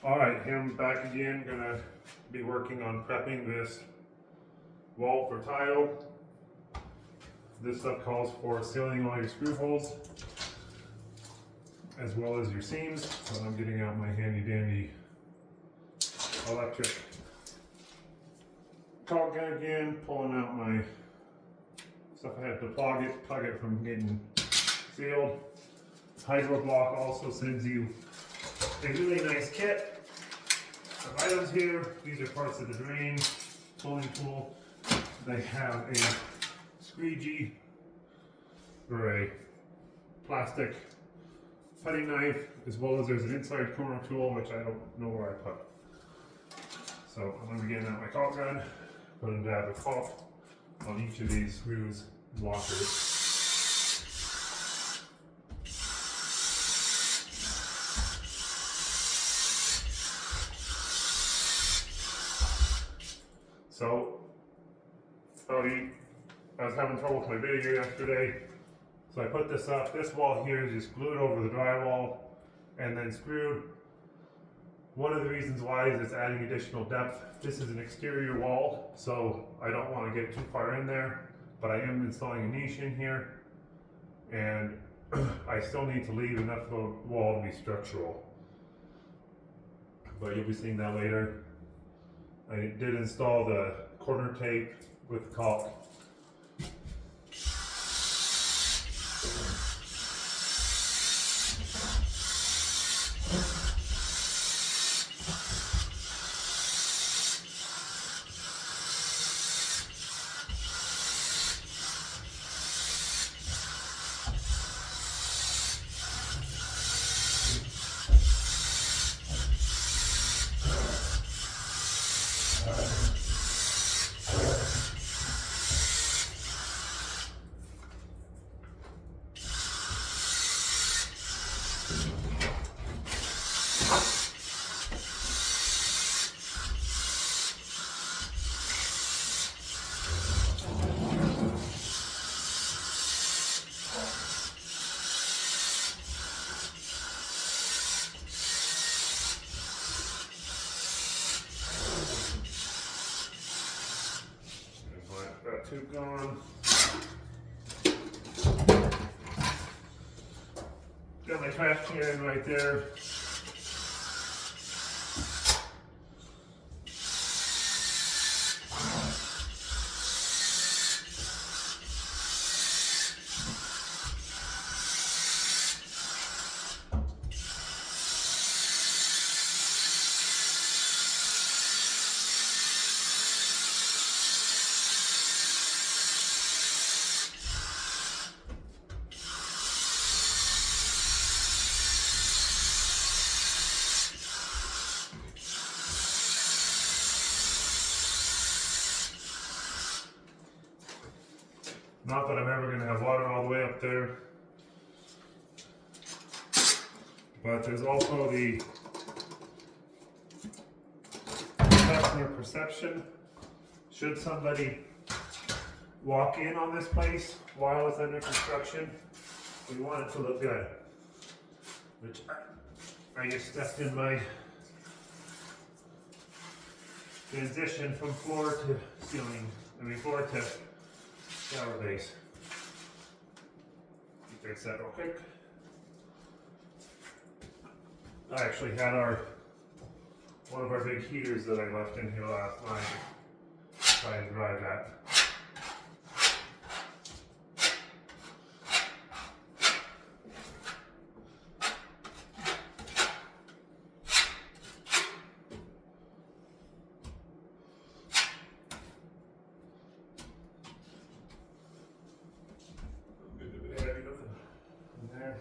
Alright, I'm back again. Gonna be working on prepping this wall for tile. This stuff calls for sealing all your screw holes as well as your seams. So I'm getting out my handy dandy electric caulk gun again, pulling out my stuff I have to plug it from getting sealed. Hydro Block also sends you a really nice kit of items here. These are parts of the drain pulling tool. They have a squeegee or a plastic putty knife, as well as there's an inside corner tool, which I don't know where I put. So I'm going to be getting out my caulk gun, putting dab of caulk on each of these screws and blockers. So, I was having trouble with my video yesterday, so I put this up. This wall here is just glued over the drywall and then screwed. One of the reasons why is it's adding additional depth. This is an exterior wall, so I don't want to get too far in there, but I am installing a niche in here, and I still need to leave enough of the wall to be structural. But you'll be seeing that later. I did install the corner tape with caulk. Got two gone. Got my trash can right there. Not that I'm ever going to have water all the way up there, but there's also the customer perception. Should somebody walk in on this place while it's under construction, we want it to look good. Which I just stepped in my transition from floor to ceiling, floor to shower base. Fix that real quick. I actually had one of our big heaters that I left in here last night. Try and dry that. There.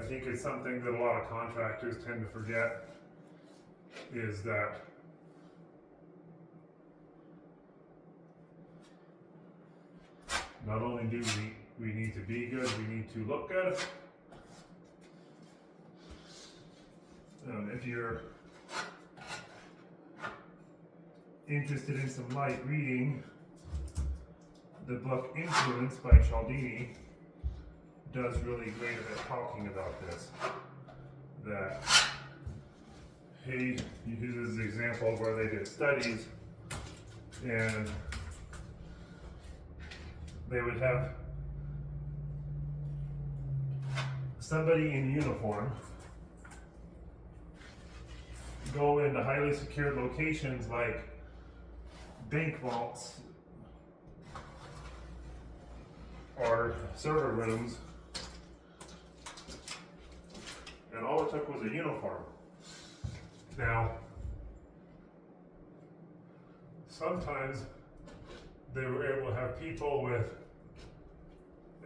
I think it's something that a lot of contractors tend to forget, is that Not only do we need to be good, we need to look good. If you're interested in some light reading, the book Influence by Cialdini does really great at talking about this. That he uses the example where they did studies and they would have somebody in uniform go into highly secured locations like bank vaults or server rooms, and all it took was a uniform. Now, sometimes they were able to have people with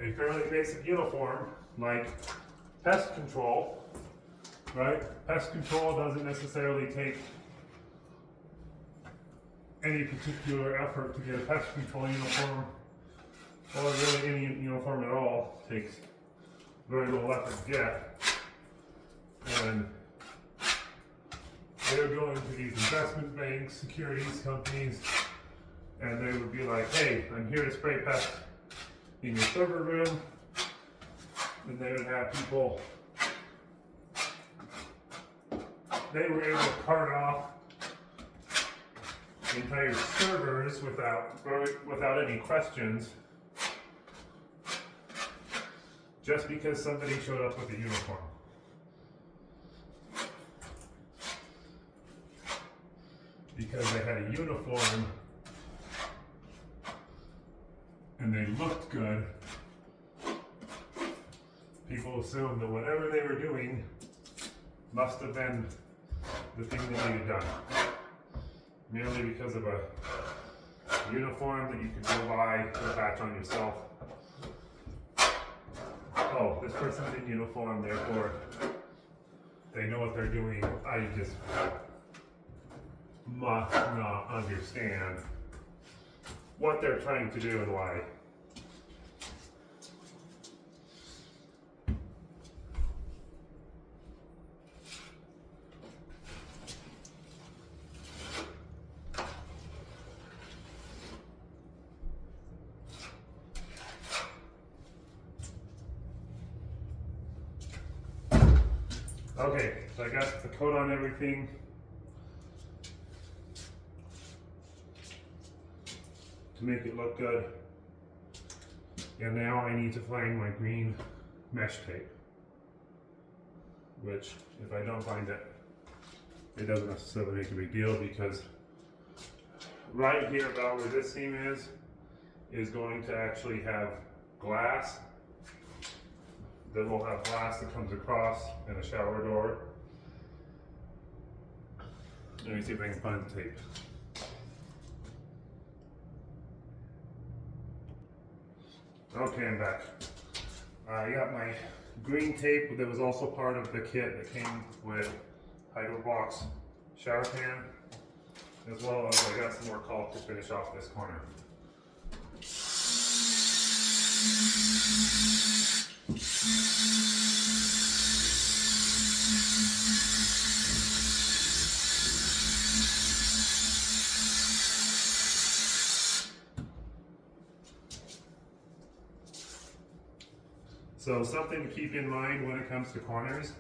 a fairly basic uniform, like pest control, right? Pest control doesn't necessarily take any particular effort to get a pest control uniform, or really any uniform at all. Takes very little effort to get. And they would go into these investment banks, securities companies, and they would be like, hey, I'm here to spray pest in your server room. And they would have people, they were able to cart off entire servers without any questions, just because somebody showed up with a uniform. Because they had a uniform and they looked good, people assumed that whatever they were doing must have been the thing that needed done. Merely because of a uniform that you could go buy and patch on yourself. Oh, this person's in uniform, therefore they know what they're doing. I just must not understand what they're trying to do and why. Okay, so I got the coat on everything. To make it look good. And now I need to find my green mesh tape. Which, if I don't find it, it doesn't necessarily make a big deal, because right here about where this seam is going to actually have glass. Then we'll have glass that comes across and a shower door. Let me see if I can find the tape. Okay, I'm back. I got my green tape that was also part of the kit that came with Hydrobox shower pan, as well as I got some more caulk to finish off this corner. So something to keep in mind when it comes to corners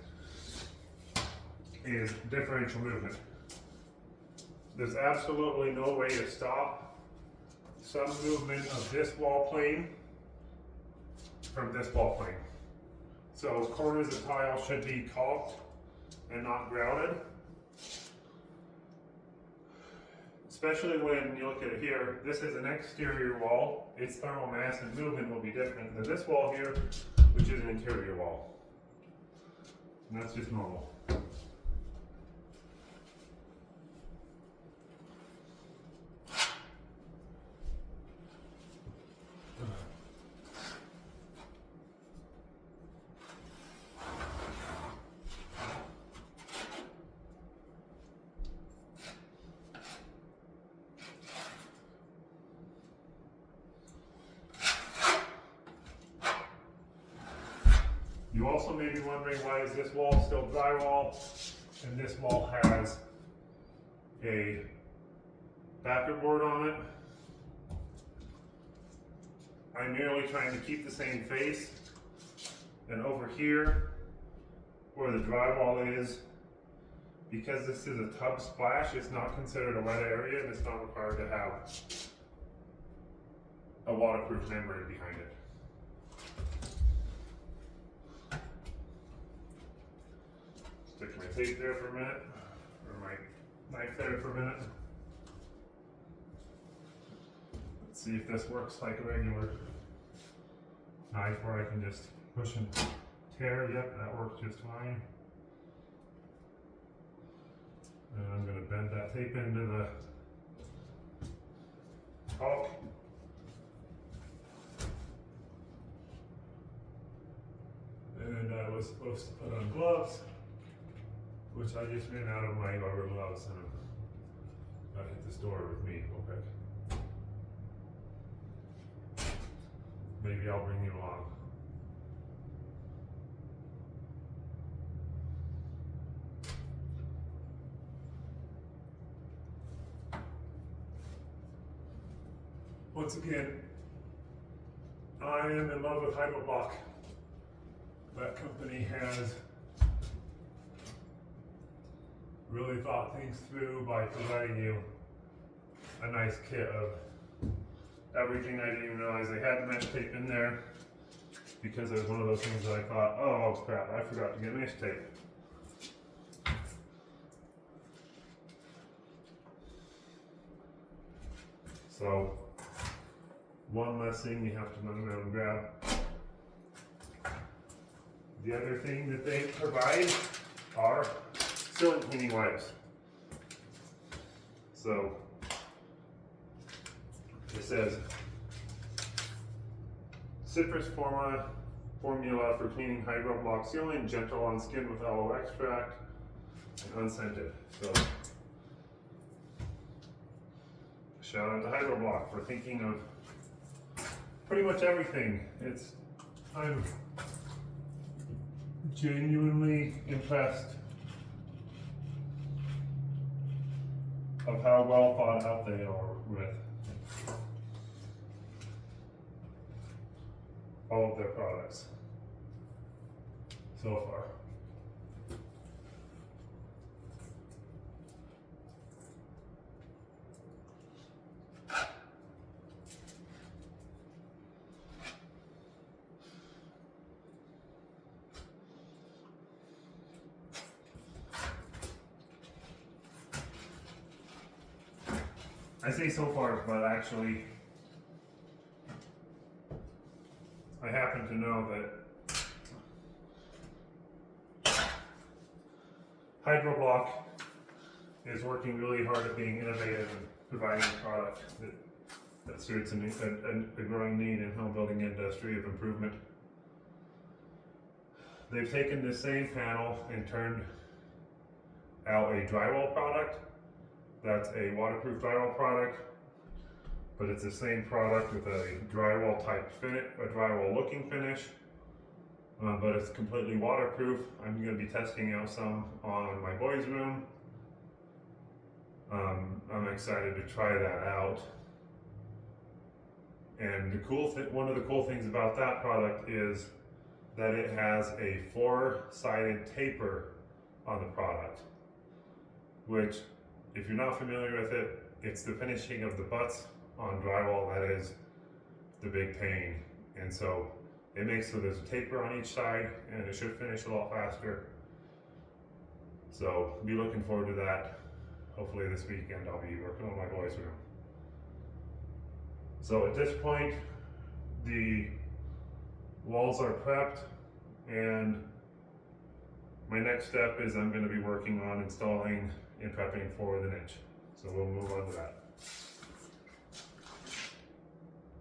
is differential movement. There's absolutely no way to stop some movement of this wall plane from this wall plane. So corners of tile should be caulked and not grouted. Especially when you look at it here, this is an exterior wall. Its thermal mass and movement will be different than this wall here, which is an interior wall. And that's just normal. You also may be wondering, why is this wall still drywall and this wall has a backer board on it? I'm merely trying to keep the same face, and over here where the drywall is, because this is a tub splash, it's not considered a wet area and it's not required to have a waterproof membrane behind it. Stick my tape there for a minute, or my knife there for a minute. Let's see if this works like a regular knife where I can just push and tear. Yep, that works just fine. And I'm going to bend that tape into the caulk. And I was supposed to put on gloves, which I just ran out of my rubber gloves, and I hit the store with me real quick. Maybe I'll bring you along. Once again, I am in love with Hydro-Block. That company has really thought things through by providing you a nice kit of everything. I didn't even realize they had mesh tape in there, because it was one of those things that I thought, oh crap, I forgot to get mesh tape. So, one less thing you have to run around and grab. The other thing that they provide are ceiling cleaning wipes. So, it says citrus formula for cleaning Hydro-Block ceiling, gentle on skin with aloe extract, and unscented. So, shout out to Hydro-Block for thinking of pretty much everything. I'm genuinely impressed of how well thought out they are with all of their products so far. I say so far, but actually, I happen to know that Hydro-Block is working really hard at being innovative and providing a product that suits a growing need in home building industry of improvement. They've taken the same panel and turned out a drywall product. That's a waterproof drywall product, but it's the same product with a drywall type finish, a drywall looking finish, but it's completely waterproof. I'm going to be testing out some on my boys' room. I'm excited to try that out. And one of the cool things about that product is that it has a 4-sided taper on the product, which, if you're not familiar with it, it's the finishing of the butts on drywall that is the big pain. And so it makes so there's a taper on each side, and it should finish a lot faster. So be looking forward to that. Hopefully this weekend I'll be working on my boys' room. So at this point, the walls are prepped, and my next step is I'm going to be working on installing and prepping for the niche. So we'll move on to that.